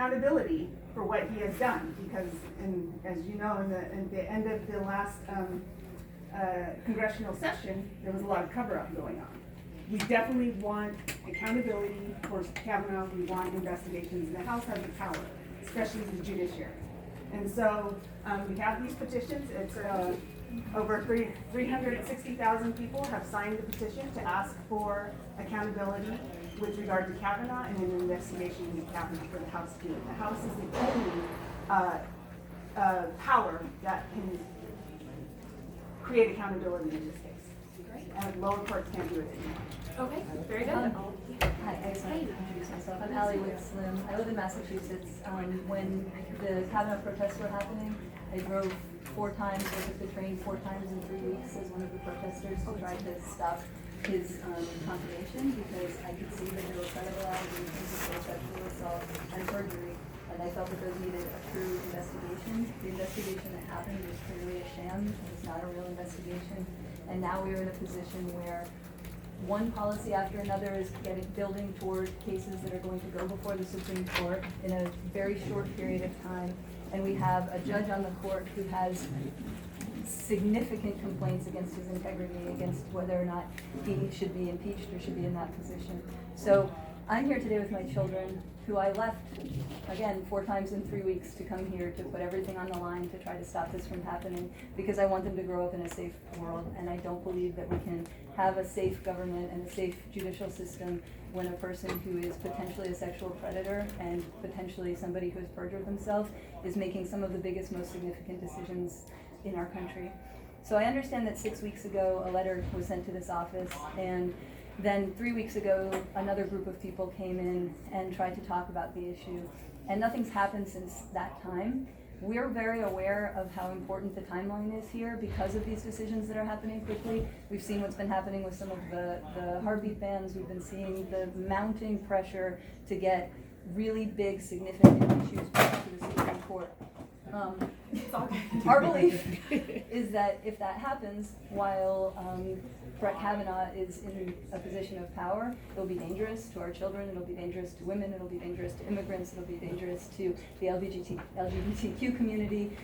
accountability for what he has done, because, as you know, in the end of the last congressional session, there was a lot of cover-up going on. We definitely want accountability for Kavanaugh. We want investigations, and the House has the power, especially the Judiciary. And so we have these petitions. It's over 360,000 people have signed the petition to ask for accountability with regard to Kavanaugh and an investigation into Kavanaugh for the House to do it. The House is the only power that can create accountability in this case. Great. And lower courts can't do it anymore. Okay, very good. Hi, I just wanted to introduce myself. I'm Allie with Slim. I live in Massachusetts. When the Kavanaugh protests were happening, I drove 4 times, I took the train 4 times in 3 weeks as one of the protesters to try to stop his confirmation, because I could see that there were credible allegations of sexual assault and perjury, and I felt that those needed a true investigation. The investigation that happened was clearly a sham. It's not a real investigation. And now we are in a position where one policy after another is building toward cases that are going to go before the Supreme Court in a very short period of time. And we have a judge on the court who has significant complaints against his integrity, against whether or not he should be impeached or should be in that position. So I'm here today with my children, who I left, again, 4 times in 3 weeks to come here to put everything on the line to try to stop this from happening, because I want them to grow up in a safe world. And I don't believe that we can have a safe government and a safe judicial system when a person who is potentially a sexual predator and potentially somebody who has perjured themselves is making some of the biggest, most significant decisions in our country. So I understand that 6 weeks ago a letter was sent to this office, and then 3 weeks ago another group of people came in and tried to talk about the issue, and nothing's happened since that time. We're very aware of how important the timeline is here because of these decisions that are happening quickly. We've seen what's been happening with some of the heartbeat bans. We've been seeing the mounting pressure to get really big, significant issues back to the Supreme Court. Our belief is that if that happens while Brett Kavanaugh is in a position of power, it'll be dangerous to our children, it'll be dangerous to women, it'll be dangerous to immigrants, it'll be dangerous to the LGBTQ community,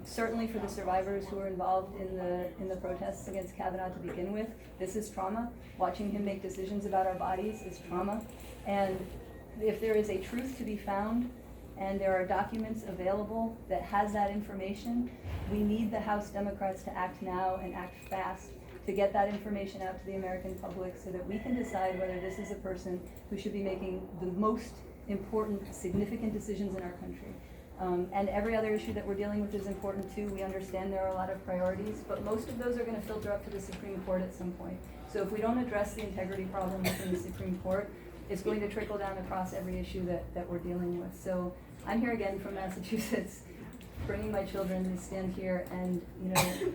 certainly for the survivors who were involved in the protests against Kavanaugh to begin with. This is trauma. Watching him make decisions about our bodies is trauma. And if there is a truth to be found, and there are documents available that has that information, we need the House Democrats to act now and act fast to get that information out to the American public so that we can decide whether this is a person who should be making the most important, significant decisions in our country. And every other issue that we're dealing with is important too. We understand there are a lot of priorities, but most of those are going to filter up to the Supreme Court at some point. So if we don't address the integrity problem within the Supreme Court, it's going to trickle down across every issue that we're dealing with. So I'm here again from Massachusetts, bringing my children to stand here and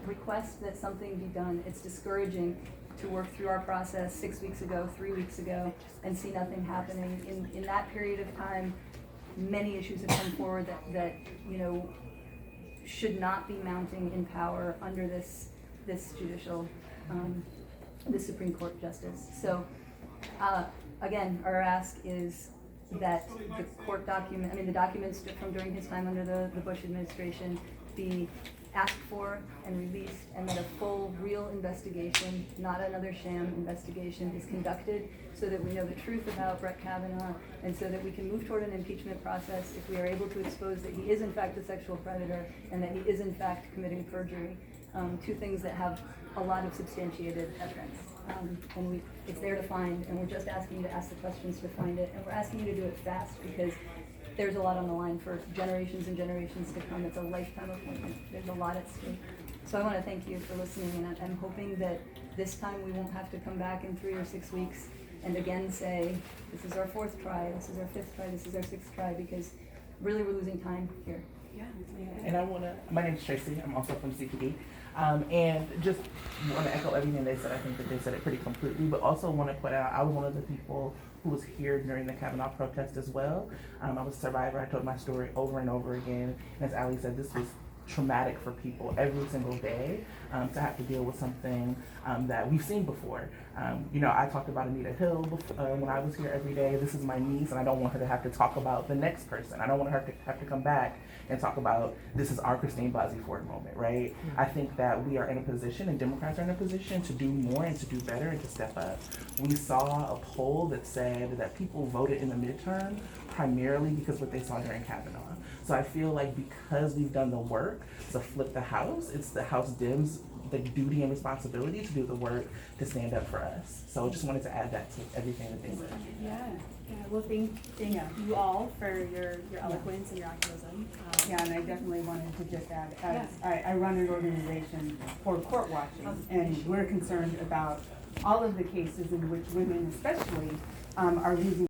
request that something be done. It's discouraging to work through our process 6 weeks ago, 3 weeks ago, and see nothing happening. In that period of time, many issues have come forward that should not be mounting in power under this judicial, this Supreme Court justice. So again, our ask is that the court the documents from during his time under the Bush administration be asked for and released, and that a full, real investigation, not another sham investigation, is conducted so that we know the truth about Brett Kavanaugh, and so that we can move toward an impeachment process if we are able to expose that he is in fact a sexual predator and that he is in fact committing perjury. 2 things that have a lot of substantiated evidence. And it's there to find, and we're just asking you to ask the questions to find it, and we're asking you to do it fast because there's a lot on the line for generations and generations to come. It's a lifetime appointment. There's a lot at stake. So I want to thank you for listening, and I'm hoping that this time we won't have to come back in 3 or 6 weeks and again say, this is our 4th try, this is our 5th try, this is our 6th try, because really we're losing time here. Yeah. And my name's Tracy, I'm also from CPD. And just want to echo everything they said. I think that they said it pretty completely, but also want to point out I was one of the people who was here during the Kavanaugh protest as well. I was a survivor. I told my story over and over again. And as Allie said, this was traumatic for people every single day to have to deal with something that we've seen before. You know, I talked about Anita Hill when I was here every day. This is my niece, and I don't want her to have to talk about the next person. I don't want her to have to come back and talk about this is our Christine Blasey Ford moment, right? I think that we are in a position, and Democrats are in a position to do more and to do better and to step up. We saw a poll that said that people voted in the midterm primarily because what they saw during Kavanaugh. So I feel like because we've done the work to flip the House, it's the House Dems' the duty and responsibility to do the work to stand up for us. So I just wanted to add that to everything that they said. Yeah, well, thank you all for your eloquence and your activism. Yeah, and I definitely wanted to just add, as I run an organization for court watching, and we're concerned about all of the cases in which women especially are losing